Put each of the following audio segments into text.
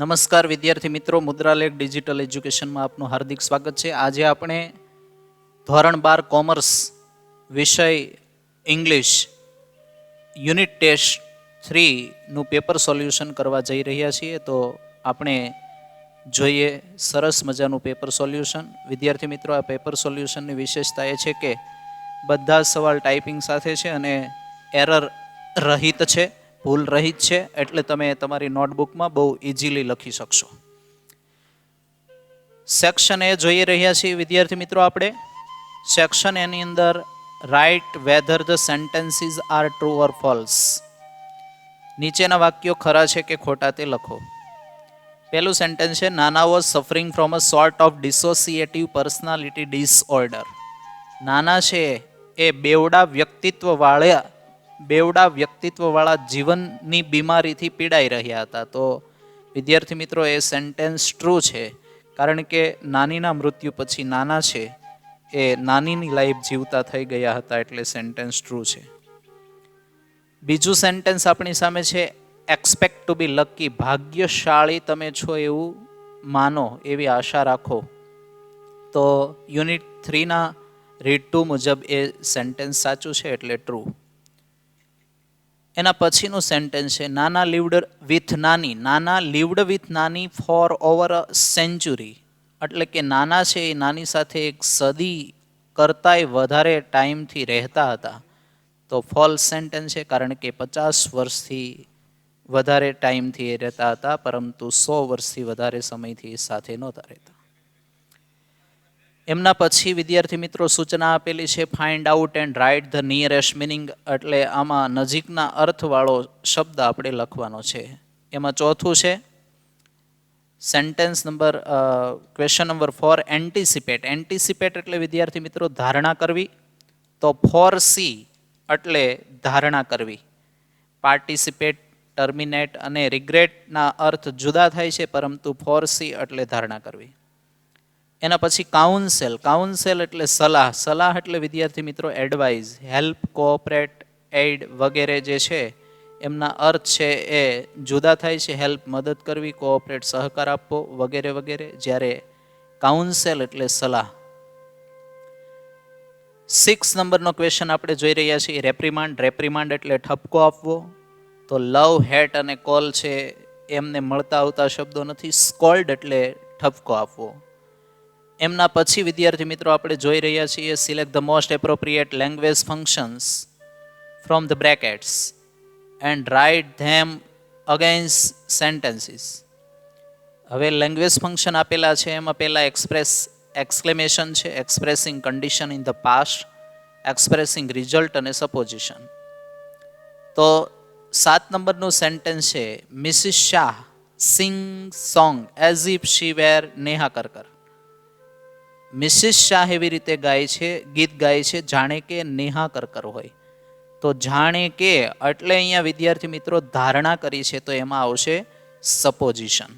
નમસ્કાર વિદ્યાર્થી મિત્રો, મુદ્રાલેખ ડિજિટલ એજ્યુકેશનમાં આપનું હાર્દિક સ્વાગત છે. આજે આપણે ધોરણ 12 કોમર્સ વિષય ઇંગ્લિશ યુનિટ ટેસ્ટ 3નું પેપર સોલ્યુશન કરવા જઈ રહ્યા છીએ. તો આપણે જોઈએ સરસ મજાનું પેપર સોલ્યુશન. વિદ્યાર્થી મિત્રો, આ પેપર સોલ્યુશનની વિશેષતા એ છે કે બધા સવાલ ટાઈપિંગ સાથે છે અને એરર રહિત છે, ભૂલ રહિત છે, એટલે તમે તમારી નોટબુકમાં બહુ ઇઝીલી લખી શકશો. સેક્શન એ જોઈ રહ્યા છીએ વિદ્યાર્થી મિત્રો. આપણે સેક્શન એની અંદર write whether the sentences are true or false. નીચેના વાક્યો ખરા છે કે ખોટા તે લખો. પહેલું સેન્ટેન્સ છે, નાના was suffering from a sort of dissociative personality disorder. નાના છે એ બેવડા વ્યક્તિત્વવાળા જીવનની બીમારીથી પીડાઈ રહ્યા હતા. તો વિદ્યાર્થી મિત્રો, એ સેન્ટેન્સ ટ્રુ છે, કારણ કે નાનીના મૃત્યુ પછી નાના છે એ નાનીની લાઈફ જીવતા થઈ ગયા હતા, એટલે સેન્ટેન્સ ટ્રુ છે. બીજું સેન્ટેન્સ આપણી સામે છે, એક્સપેક્ટ ટુ બી લકી. ભાગ્યશાળી તમે છો એવું માનો, એવી આશા રાખો. તો યુનિટ 3ના રીડ 2 મુજબ એ સેન્ટેન્સ સાચું છે, એટલે ટ્રુ. એના પછીનું સેન્ટેન્સ છે, નાના લિવ્ડ વિથ નાની ફોર ઓવર અ સેન્ચુરી. એટલે કે નાના છે એ નાની સાથે એક સદી કરતાંય વધારે ટાઈમથી રહેતા હતા. તો ફોલ્સ સેન્ટેન્સ છે, કારણ કે 50 વર્ષથી વધારે ટાઈમથી એ રહેતા હતા, પરંતુ 100 વર્ષથી વધારે સમયથી સાથે નહોતા રહેતા. એમના પછી વિદ્યાર્થી મિત્રો સૂચના આપેલી છે, find out and write the nearest meaning. એટલે આમાં નજીકના અર્થવાળો શબ્દ આપણે લખવાનો છે. એમાં ચોથું છે sentence question number 4, anticipate. Anticipate એટલે વિદ્યાર્થી મિત્રો ધારણા કરવી. તો ફોરસી એટલે ધારણા કરવી. પાર્ટિસિપેટ, ટર્મિનેટ અને રિગ્રેટના અર્થ જુદા થાય છે, પરંતુ ફોરસી એટલે ધારણા કરવી. એના પછી કાઉન્સેલ એટલે સલાહ એટલે વિદ્યાર્થી મિત્રો એડવાઇઝ. હેલ્પ, કોઓપરેટ, એડ વગેરે જે છે એમના અર્થ છે એ જુદા થાય છે. હેલ્પ મદદ કરવી, કોઓપરેટ સહકાર આપવો વગેરે વગેરે, જ્યારે કાઉન્સેલ એટલે સલાહ. 6 નંબરનો ક્વેશ્ચન આપણે જોઈ રહ્યા છીએ, રેપ્રિમાન્ડ એટલે ઠપકો આપવો. તો લવ, હેટ અને કોલ છે એમને મળતા આવતા શબ્દો નથી. સ્કોલ્ડ એટલે ઠપકો આપવો. એમના પછી વિદ્યાર્થી મિત્રો આપણે જોઈ રહ્યા છીએ, select the most appropriate language functions from the brackets and write them against sentences. હવે લેંગ્વેજ ફંક્શન આપેલા છે, એમાં પહેલા એક્સક્લેમેશન છે, expressing condition in the past, expressing result અને સપોઝિશન. તો 7 નંબરનું સેન્ટેન્સ છે, Mrs Shah sing song as if she were નેહા કરકર. મિસિસ શાહ એવી રીતે ગીત ગાય છે જાણે કે નેહા કરકર હોય. તો જાણે કે એટલે અહીંયા વિદ્યાર્થી મિત્રો ધારણા કરી છે, તો એમાં આવશે સપોઝિશન.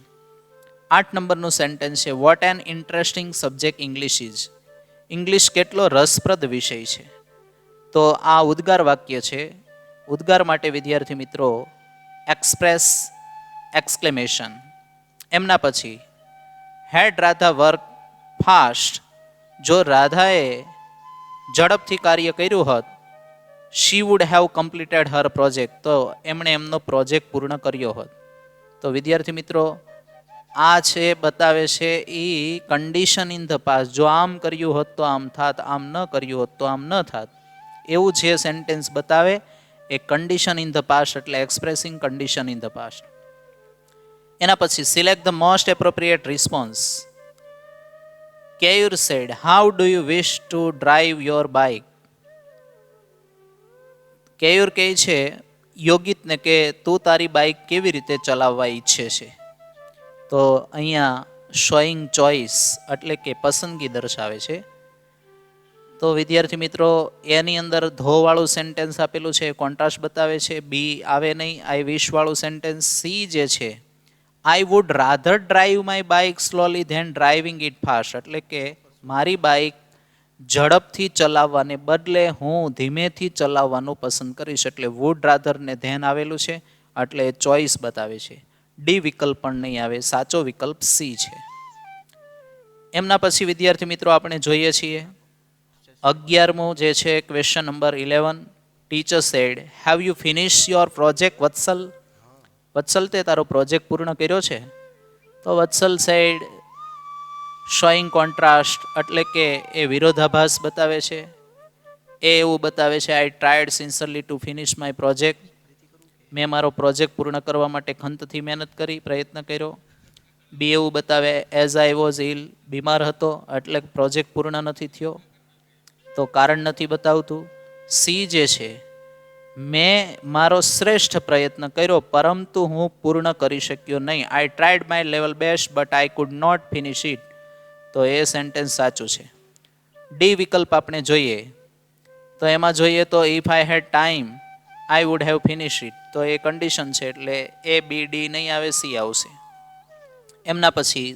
8 નંબરનું સેન્ટેન્સ છે, what an interesting subject English is. English કેટલો રસપ્રદ વિષય છે. તો આ ઉદ્ગાર વાક્ય છે. ઉદ્ગાર માટે વિદ્યાર્થી મિત્રો એક્સપ્રેસ, એક્સક્લેમેશન. એમના પછી હેડ રાધા વર્ક ફાસ્ટ. જો રાધાએ ઝડપથી કાર્ય કર્યું હોત, she would have completed her project. તો એમણે એમનો પ્રોજેક્ટ પૂર્ણ કર્યો હોત. તો વિદ્યાર્થી મિત્રો આ છે બતાવે છે એ કન્ડિશન ઇન ધ પાસ્ટ. જો આમ કર્યું હોત તો આમ થાત, આમ ન કર્યું હોત તો આમ ન થાત, એવું જે સેન્ટેન્સ બતાવે એ કન્ડિશન ઇન ધ પાસ્ટ, એટલે expressing condition in the past. એના પછી select the most appropriate response. Keyur said, how do you wish to drive your bike. Keyur કહે છે યોગિતને કે તું તારી બાઇક કેવી રીતે ચલાવવા ઈચ્છે છે. તો અહીંયા શોઈંગ ચોઇસ એટલે કે પસંદગી દર્શાવે છે. તો વિદ્યાર્થી મિત્રો એની અંદર ધોવાળું સેન્ટેન્સ આપેલું છે, કોન્ટ્રાસ્ટ બતાવે છે. બી આવે નહીં. આઈ વિશ વાળું સેન્ટેન્સ. સી જે છે, I would rather drive my bike slowly than driving it fast. એટલે કે મારી બાઇક ઝડપથી ચલાવવાને બદલે હું ધીમેથી ચલાવવાનું પસંદ કરીશ. એટલે વુડ રાધર ને ધેન આવેલું છે, એટલે ચોઇસ બતાવે છે. ડી વિકલ્પ પણ નહીં આવે, સાચો વિકલ્પ સી છે. એમના પછી વિદ્યાર્થી મિત્રો આપણે જોઈએ છીએ 11મો જે છે question number 11. Teacher said, have you finish your project Vatsal? Vatsal તે તારો પ્રોજેક્ટ પૂર્ણ કર્યો છે? તો વત્સલ સેડ, શોઈંગ કોન્ટ્રાસ્ટ એટલે કે એ વિરોધાભાસ બતાવે છે. એ એવું બતાવે છે I tried sincerely to finish my project. મેં મારો પ્રોજેક્ટ પૂર્ણ કરવા માટે ખંતથી મહેનત કરી, પ્રયત્ન કર્યો. બી એવું બતાવે એઝ આઈ વોઝ ઇલ, બીમાર હતો એટલે પ્રોજેક્ટ પૂર્ણ નથી થયો, તો કારણ નથી બતાવતું. સી જે છે, મેં મારો શ્રેષ્ઠ પ્રયત્ન કર્યો પરંતુ હું પૂર્ણ કરી શક્યો નહીં. I tried my level best but I could not finish it. તો એ સેન્ટેન્સ સાચું છે. ડી વિકલ્પ આપણે જોઈએ તો એમાં જોઈએ તો if I had time I would have finish it. તો એ કન્ડિશન છે એટલે એ બી ડી નહીં આવે, સી આવશે. એમના પછી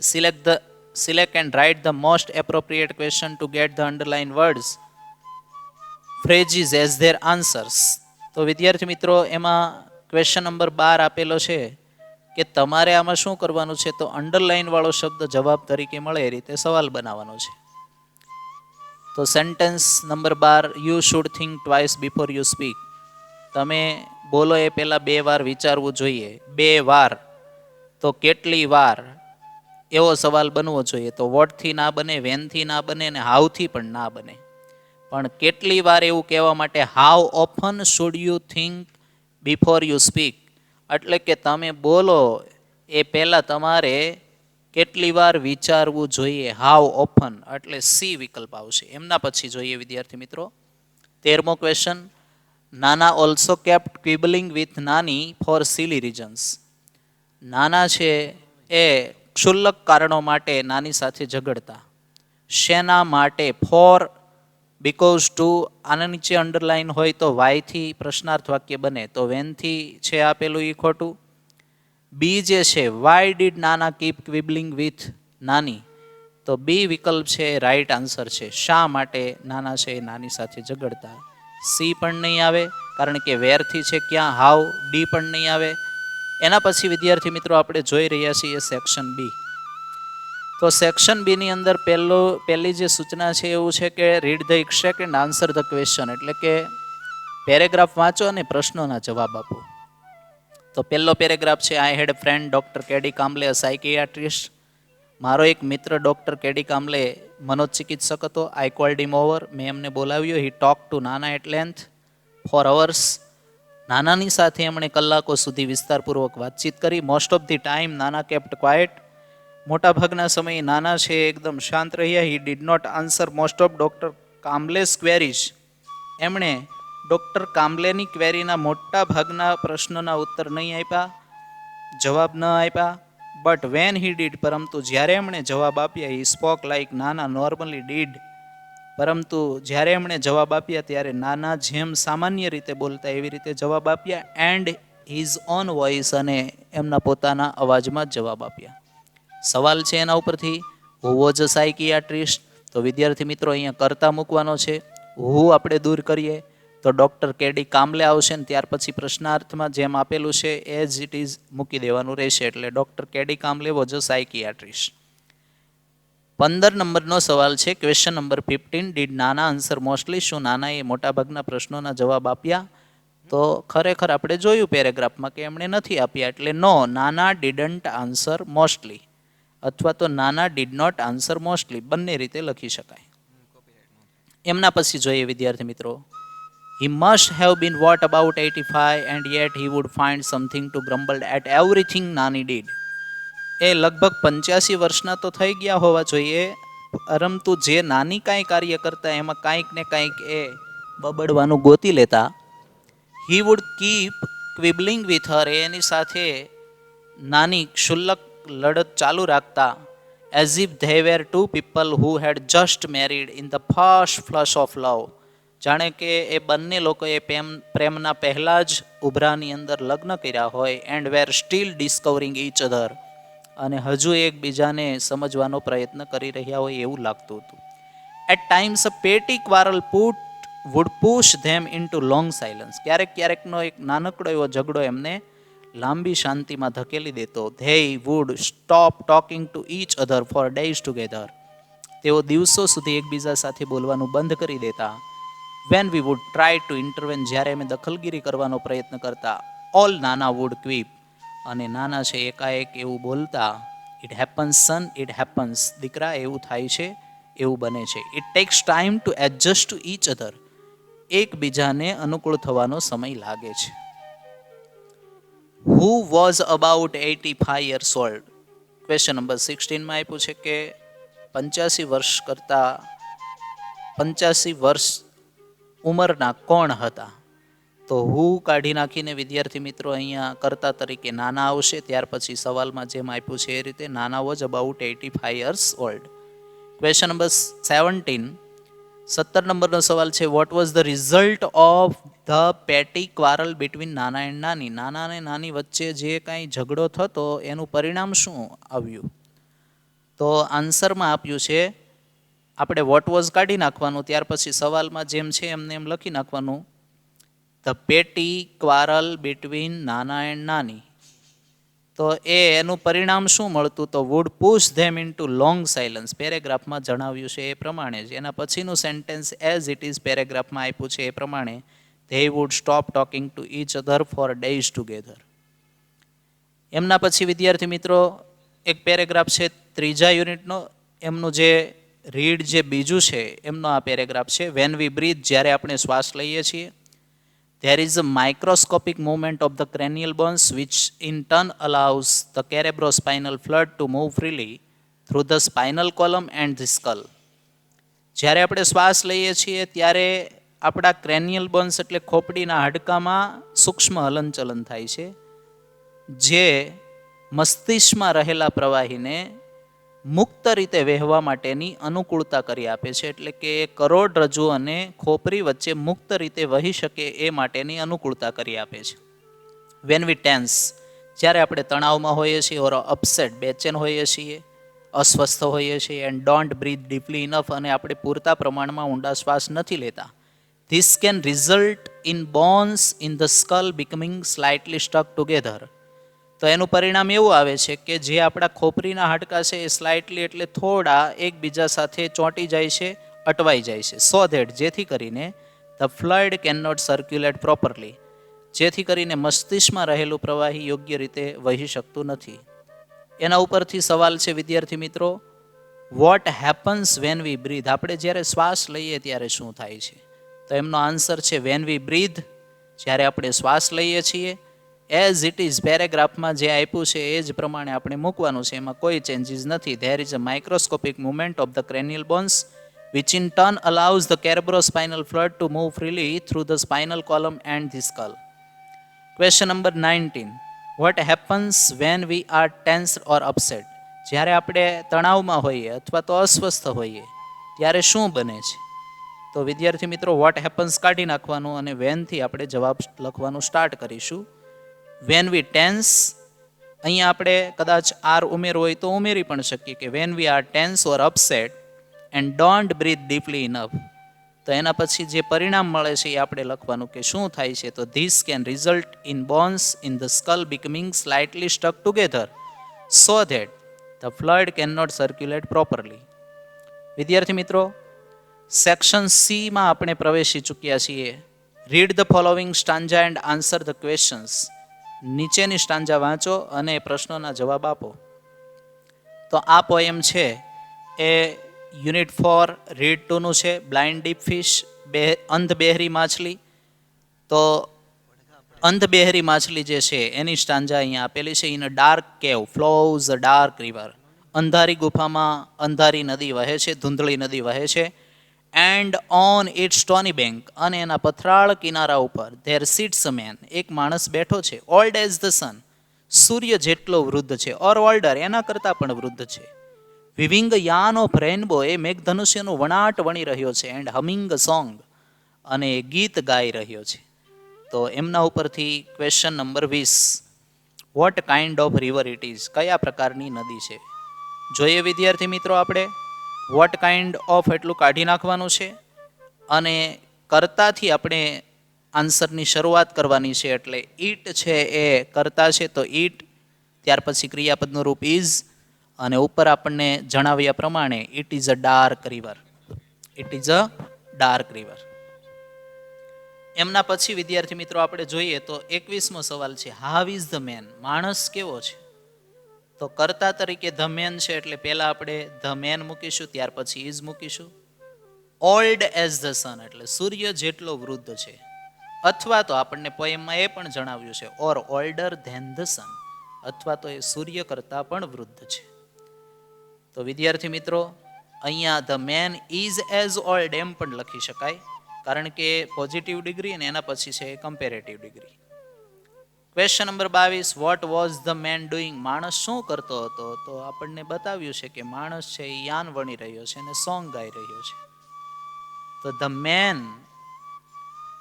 select and write the most appropriate question to get the underline words phrases as their answers. તો વિદ્યાર્થી મિત્રો એમાં ક્વેશ્ચન નંબર 12 આપેલો છે કે તમારે આમાં શું કરવાનું છે, તો અંડરલાઇન વાળો શબ્દ જવાબ તરીકે મળે એ રીતે સવાલ બનાવવાનો છે. તો sentence number 12, you should think twice before you speak. તમે બોલો એ પહેલાં 2 વાર વિચારવું જોઈએ. 2 વાર તો કેટલી વાર, એવો સવાલ બનવો જોઈએ. તો વોટથી ના બને, વેનથી ના બને અને હાઉથી પણ ના બને. પણ કેટલી વાર એવું કહેવા માટે how often should you think before you speak, એટલે કે તમે બોલો એ પહેલાં તમારે કેટલી વાર વિચારવું જોઈએ. હાઉ ઓફન એટલે સી વિકલ્પ આવશે. એમના પછી જોઈએ વિદ્યાર્થી મિત્રો 13મો ક્વેશ્ચન, નાના ઓલ્સો કેપ્ટ ક્વિબલિંગ વિથ નાની ફોર સિલી રીઝન્સ. નાના છે એ ક્ષુલ્લક કારણો માટે નાની સાથે ઝઘડતા. શેના માટે? For, because, to. આના નીચે અંડરલાઇન હોય તો વાયથી પ્રશ્નાર્થ વાક્ય બને, તો વેનથી છે આપેલું એ ખોટું. બી જે છે વાય ડીડ નાના કીપ ક્વિબલિંગ વિથ નાની, તો બી વિકલ્પ છે રાઈટ આન્સર છે. શા માટે નાના છે એ નાની સાથે ઝઘડતા. સી પણ નહીં આવે કારણ કે વેરથી છે ક્યાં, હાઉ. ડી પણ નહીં આવે. એના પછી વિદ્યાર્થી મિત્રો આપણે જોઈ રહ્યા છીએ સેક્શન બી. તો સેક્શન બીની અંદર પહેલી જે સૂચના છે એવું છે કે read the extract and answer the question, એટલે કે પેરેગ્રાફ વાંચો અને પ્રશ્નોના જવાબ આપો. તો પહેલો પેરેગ્રાફ છે આઈ હેડ ફ્રેન્ડ ડૉક્ટર કેડી કામલે અ સાયકિયાટ્રિસ્ટ. મારો એક મિત્ર ડૉક્ટર કેડી કામલે મનોચિકિત્સક હતો. આઈ કોલ્ડ હિમ ઓવર, મેં એમને બોલાવ્યો. He talk to Nana at length for hours. નાનાની સાથે એમણે કલાકો સુધી વિસ્તારપૂર્વક વાતચીત કરી. Most of the time Nana kept quiet. મોટા ભાગના સમયે નાના છે એકદમ શાંત રહ્યા. He did not answer most of doctor Kamle's queries. એમણે ડૉક્ટર કામલેની ક્વેરીના મોટા ભાગના પ્રશ્નોના ઉત્તર નહીં આપ્યા, જવાબ ન આપ્યા. બટ વેન હી ડીડ, પરંતુ જ્યારે એમણે જવાબ આપ્યા, હી સ્પોક લાઇક નાના નોર્મલી ડીડ. પરંતુ જ્યારે એમણે જવાબ આપ્યા ત્યારે નાના જેમ સામાન્ય રીતે બોલતા એવી રીતે જવાબ આપ્યા. એન્ડ હિઝ ઓન વોઇસ, અને એમના પોતાના અવાજમાં જ જવાબ આપ્યા. સવાલ છે એના ઉપરથી હુ વોઝ અ સાયકિયાટ્રિસ્ટ. તો વિદ્યાર્થી મિત્રો અહીંયા કરતા મૂકવાનો છે. હુ આપણે દૂર કરીએ તો ડૉક્ટર કેડી કામલે આવશે ને ત્યાર પછી પ્રશ્નાર્થમાં જેમ આપેલું છે એઝ ઇટ ઇઝ મૂકી દેવાનું રહેશે. એટલે doctor K D Kamle was a psychiatrist. 15 નંબરનો સવાલ છે question number 15, did Nana answer mostly. શું નાનાએ મોટાભાગના પ્રશ્નોના જવાબ આપ્યા? તો ખરેખર આપણે જોયું પેરેગ્રાફમાં કે એમણે નથી આપ્યા, એટલે નો, નાના ડીડન્ટ આન્સર મોસ્ટલી, અથવા તો નાના ડીડ નોટ આન્સર મોસ્ટલી, બંને રીતે લખી શકાય. એમના પછી જોઈએ વિદ્યાર્થી મિત્રો, he must have been what about 85 and yet he would find something to grumble at everything Nani did. એ લગભગ 85 વર્ષના તો થઈ ગયા હોવા જોઈએ, પરંતુ જે નાની કાંઈ કાર્ય કરતા એમાં કાંઈક ને કાંઈક એ બબડવાનું ગોતી લેતા. He would keep quibbling with her, એની સાથે નાની ક્ષુલ્લક લડત ચાલુ રાખતા. As if they were two people who had just married in the first flush of love. જાણે કે એ બંને લોકોએ પ્રેમના પહેલાં જ ઉભરાની અંદર લગ્ન કર્યા હોય. And were still discovering each other, અને હજુ એકબીજાને સમજવાનો પ્રયત્ન કરી રહ્યા હોય એવું લાગતું હતું. At times a petty quarrel would push them into long silence. ક્યારેક ક્યારેકનો એક નાનકડો એવો ઝઘડો એમને લાંબી શાંતિમાં ધકેલી દેતો. They would stop talking to each other for days together. તેઓ દિવસો સુધી એકબીજા સાથે બોલવાનું બંધ કરી દેતા. When we would try to intervene, જ્યારે અમે દખલગીરી કરવાનો પ્રયત્ન કરતા. ઓલ નાના વુડ ક્વીપ, અને નાના છે એકાએક એવું બોલતા. It happens son, it happens, દીકરા એવું થાય છે, એવું બને છે. It takes time to adjust to each other, એકબીજાને અનુકૂળ થવાનો સમય લાગે છે. Who was about 85 years old. Question number 16 માં આપ્યું છે કે 85 વર્ષ ઉંમરના કોણ હતા. તો હુ કાઢી નાખીને વિદ્યાર્થી મિત્રો અહીંયા કરતા તરીકે નાના આવશે. ત્યાર પછી સવાલમાં જેમ આપ્યું છે એ રીતે નાના was about 85 years old. Question number 17 નંબરનો સવાલ છે, vote was the result of the પેટી ક્વારલ બિટવીન નાના એન્ડ નાની. નાના અને નાની વચ્ચે જે કાંઈ ઝઘડો થતો એનું પરિણામ શું આવ્યું. તો આન્સરમાં આપ્યું છે, આપણે વોટ વોઝ કાઢી નાખવાનું, ત્યાર પછી સવાલમાં જેમ છે એમને એમ લખી નાખવાનું. ધ પેટી ક્વારલ બિટવીન નાના એન્ડ નાની. તો એનું પરિણામ શું મળતું, તો would push them into long silence. પેરેગ્રાફમાં જણાવ્યું છે એ પ્રમાણે જ. એના પછીનું સેન્ટેન્સ એઝ ઇટ ઇઝ પેરેગ્રાફમાં આપ્યું છે એ પ્રમાણે, they would stop talking to each other for days together. એમના પછી વિદ્યાર્થી મિત્રો એક પેરેગ્રાફ છે ત્રીજા યુનિટનો, એમનું જે રીડ જે બીજું છે એમનો આ પેરેગ્રાફ છે. વેન વી બ્રીથ, જ્યારે આપણે શ્વાસ લઈએ છીએ. There is a microscopic movement of the cranial bones which in turn allows the cerebrospinal fluid to move freely through the spinal column and the skull. જ્યારે આપણે શ્વાસ લઈએ છીએ ત્યારે આપણા ક્રેનિયલ બોન્સ એટલે ખોપડીના હાડકામાં સૂક્ષ્મ હલનચલન થાય છે, જે મસ્તિષ્કમાં રહેલા પ્રવાહીને મુક્ત રીતે વહેવા માટેની અનુકૂળતા કરી આપે છે. એટલે કે કરોડરજ્જુ અને ખોપરી વચ્ચે મુક્ત રીતે વહી શકે એ માટેની અનુકૂળતા કરી આપે છે. વેન વી ટેન્સ, જ્યારે આપણે તણાવમાં હોઈએ છીએ, ઓર અપસેટ બેચેન હોઈએ છીએ, અસ્વસ્થ હોઈએ છીએ, and don't breathe deeply enough, અને આપણે પૂરતા પ્રમાણમાં ઊંડા શ્વાસ નથી લેતા. This can result in bones in the skull becoming slightly stuck together. તો એનું પરિણામ એવું આવે છે કે જે આપણા ખોપરીના હાડકા છે એ સ્લાઇટલી એટલે થોડા એકબીજા સાથે ચોંટી જાય છે, અટવાઈ જાય છે. સો ધેટ, જેથી કરીને the flood can not circulate properly, જેથી કરીને મસ્તિષ્કમાં રહેલું પ્રવાહી યોગ્ય રીતે વહી શકતું નથી. એના ઉપરથી સવાલ છે વિદ્યાર્થી મિત્રો, what happens when we breathe. આપણે જ્યારે શ્વાસ લઈએ ત્યારે શું થાય છે. તો એમનો આન્સર છે વેન વી બ્રીથ, જ્યારે આપણે શ્વાસ લઈએ છીએ. એઝ ઇટ ઇઝ પેરેગ્રાફમાં જે આપ્યું છે એ જ પ્રમાણે આપણે મૂકવાનું છે, એમાં કોઈ ચેન્જીસ નથી. There is a microscopic movement of the cranial bones which in turn allows the cerebrospinal fluid to move freely through the spinal column and the skull. Question number 19. What happens when we are tensed or upset? જ્યારે આપણે તણાવમાં હોઈએ અથવા તો અસ્વસ્થ હોઈએ ત્યારે શું બને છે. તો વિદ્યાર્થી મિત્રો વોટ હેપન્સ કાઢી નાખવાનું અને વેનથી આપણે જવાબ લખવાનું સ્ટાર્ટ કરીશું. વેન વી ટેન્સ, અહીંયા આપણે કદાચ આર ઉમેરવું હોય તો ઉમેરી પણ શકીએ કે when we are tense or upset and don't breathe deeply enough. તો એના પછી જે પરિણામ મળે છે એ આપણે લખવાનું કે શું થાય છે. તો this can result in bones in the skull becoming slightly stuck together so that the flood can not circulate properly. વિદ્યાર્થી મિત્રો સેક્શન સીમાં આપણે પ્રવેશી ચૂક્યા છીએ. Read the following stanza and answer the questions. નીચેની સ્ટાન્જા વાંચો અને પ્રશ્નોના જવાબ આપો. તો આ પોએમ છે એ યુનિટ 4 રીડ 2નું છે. બ્લાઇન્ડ ડીપ ફિશ, અંધ બહેરી માછલી. તો અંધ બહેરી માછલી જે છે એની સ્ટાન્જા અહીંયા આપેલી છે. ઇન અ ડાર્ક કેવ ફ્લોઝ અ ડાર્ક રિવર. અંધારી ગુફામાં અંધારી નદી વહે છે, ધૂંધળી નદી વહે છે. And on it stony bank, અને એના પથરાળ કિનારા ઉપર ધેર સિટ્સ અ મેન, એક માણસ બેઠો છે. ઓલ્ડ એઝ ધ સન, સૂર્ય જેટલો વૃદ્ધ છે. ઓર ઓલ્ડર, એના કરતાં પણ વૃદ્ધ છે. વિવિંગ યાન ઓફ રેનબો, એ મેઘધનુષ્યનું વણાટ વણી રહ્યો છે. એન્ડ હમિંગ અ સોંગ, અને એ ગીત ગાઈ રહ્યો છે. તો એમના ઉપરથી question number 20. What kind of river it is, કયા પ્રકારની નદી છે. જોઈએ વિદ્યાર્થી મિત્રો આપણે વોટ કાઇન્ડ ઓફ એટલું કાઢી નાખવાનું છે અને કર્તાથી આપણે આન્સરની શરૂઆત કરવાની છે, એટલે ઈટ છે એ કર્તા છે, તો ઈટ, ત્યાર પછી ક્રિયાપદનું રૂપ ઇઝ, અને ઉપર આપણને જણાવ્યા પ્રમાણે it is a dark river. It is a dark river. એમના પછી વિદ્યાર્થી મિત્રો આપણે જોઈએ તો 21મો સવાલ છે, હાવ ઇઝ ધ મેન? માણસ કેવો છે? તો કર્તા તરીકે ધ મેન છે, એટલે પહેલા આપણે ધ મેન મૂકીશું, ત્યાર પછી ઇઝ મૂકીશું. ઓલ્ડ એઝ ધ સન, એટલે સૂર્ય જેટલો વૃદ્ધ છે, અથવા તો આપણને પોએમમાં એ પણ જણાવ્યું છે, ઓર ઓલ્ડર ધેન ધ સન, અથવા તો એ સૂર્ય કરતાં પણ વૃદ્ધ છે. તો વિદ્યાર્થી મિત્રો અહીંયા the man is as old am પણ લખી શકાય, કારણ કે પોઝિટિવ ડિગ્રી અને એના પછી છે comparative degree. Question number 22, what was the man doing? માણસ શું કરતો હતો? તો આપણને બતાવ્યું છે કે માણસ છે એ યાન વણી રહ્યો છે અને સોંગ ગાઈ રહ્યો છે. તો ધ મેન,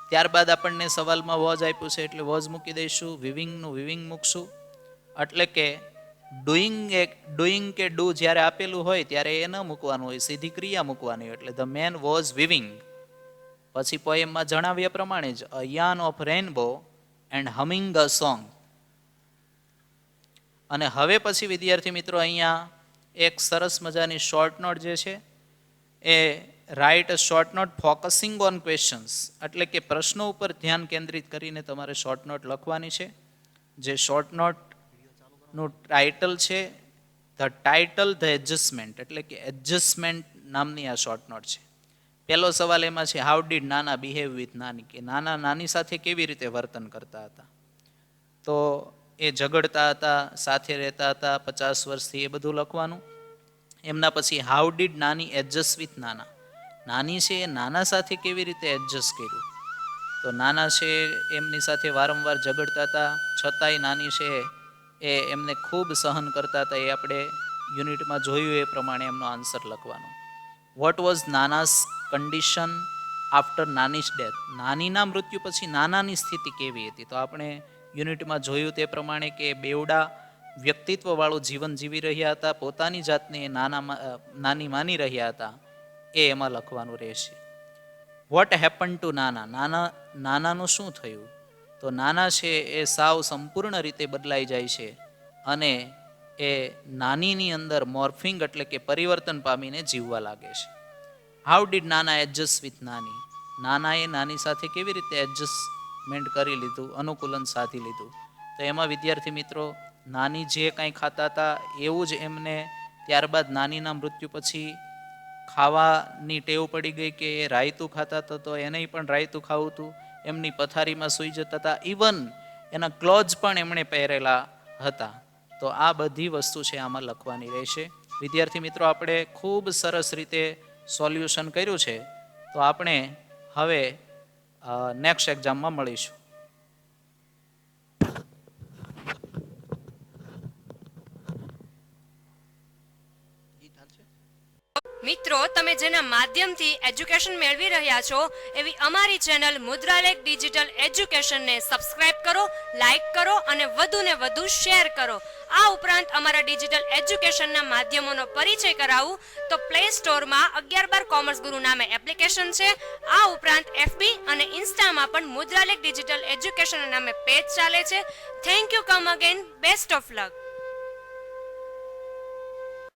ત્યારબાદ આપણને સવાલમાં વોઝ આપ્યું છે એટલે વોઝ મૂકી દઈશું, વિવિંગનું વિવિંગ મૂકશું, એટલે કે ડુઈંગ કે ડુ જ્યારે આપેલું હોય ત્યારે એ ન મૂકવાનું હોય, સીધી ક્રિયા મૂકવાની હોય, એટલે ધ મેન વોઝ વિવિંગ. પછી પોએમમાં જણાવ્યા પ્રમાણે જ a yarn of rainbow and humming a song. અને હવે પછી વિદ્યાર્થી મિત્રો અહીંયા એક સરસ મજાની શોર્ટ નોટ જે છે એ write a short note focusing on questions, એટલે કે પ્રશ્નો ઉપર ધ્યાન કેન્દ્રિત કરીને તમારે શોર્ટ નોટ લખવાની છે. જે શોર્ટ નોટનું ટાઇટલ છે ધ ટાઇટલ ધ એડજસ્ટમેન્ટ, એટલે કે એડજસ્ટમેન્ટ નામની આ શોર્ટ નોટ છે. પહેલો સવાલ એમાં છે, હાઉ ડીડ નાના બિહેવ વિથ નાની? કે નાના નાની સાથે કેવી રીતે વર્તન કરતા હતા? તો એ ઝઘડતા હતા, સાથે રહેતા હતા 50 વર્ષથી, એ બધું લખવાનું. એમના પછી હાઉ ડીડ નાની એડજસ્ટ વિથ નાના? નાની છે એ નાના સાથે કેવી રીતે એડજસ્ટ કર્યું? તો નાના છે એમની સાથે વારંવાર ઝઘડતા હતા, છતાંય નાની છે એ એમને ખૂબ સહન કરતા હતા. એ આપણે યુનિટમાં જોયું એ પ્રમાણે એમનો આન્સર લખવાનો. What was Nana's condition after Nani's death? નાનીના મૃત્યુ પછી નાનાની સ્થિતિ કેવી હતી? તો આપણે યુનિટમાં જોયું તે પ્રમાણે કે બેવડા વ્યક્તિત્વવાળું જીવન જીવી રહ્યા હતા, પોતાની જાતને નાની માની રહ્યા હતા, એ એમાં લખવાનું રહેશે. વોટ હેપન ટુ નાના? નાનાનું શું થયું? તો નાના છે એ સાવ સંપૂર્ણ રીતે બદલાઈ જાય છે અને એ નાનીની અંદર મોર્ફિંગ એટલે કે પરિવર્તન પામીને જીવવા લાગે છે. હાઉ ડીડ નાના એડજસ્ટ વિથ નાની? નાનાએ નાની સાથે કેવી રીતે એડજસ્ટમેન્ટ કરી લીધું, અનુકૂલન સાધી લીધું? તો એમાં વિદ્યાર્થી મિત્રો નાની જે કાંઈ ખાતા હતા એવું જ એમને ત્યારબાદ નાનીના મૃત્યુ પછી ખાવાની ટેવ પડી ગઈ કે એ રાયતું ખાતા હતા, તો એને પણ રાયતું ખાવું હતું. એમની પથારીમાં સૂઈ જતા હતા, ઇવન એના ક્લોઝ પણ એમણે પહેરેલા હતા. તો આ બધી વસ્તુ છે આમાં લખવાની રહેશે. વિદ્યાર્થી મિત્રો આપણે ખૂબ સરસ રીતે સોલ્યુશન કર્યું છે. તો આપણે હવે નેક્સ્ટ એક્ઝામમાં મળીશું. મિત્રો, તમે જેના માધ્યમથી એજ્યુકેશન મેળવી રહ્યા છો એવી અમારી ચેનલ મુદ્રાલેખ ડિજિટલ એજ્યુકેશનને સબસ્ક્રાઇબ કરો, લાઇક કરો અને વધુને વધુ શેર કરો. આ ઉપરાંત અમારા ડિજિટલ એજ્યુકેશનના માધ્યમોનો પરિચય કરાવું તો પ્લે સ્ટોરમાં 11/12 કોમર્સ ગુરુ નામે એપ્લિકેશન છે. આ ઉપરાંત FB અને ઇન્સ્ટામાં પણ મુદ્રાલેખ ડિજિટલ એજ્યુકેશન નામે પેજ ચાલે છે. Thank you. Come again. Best of luck.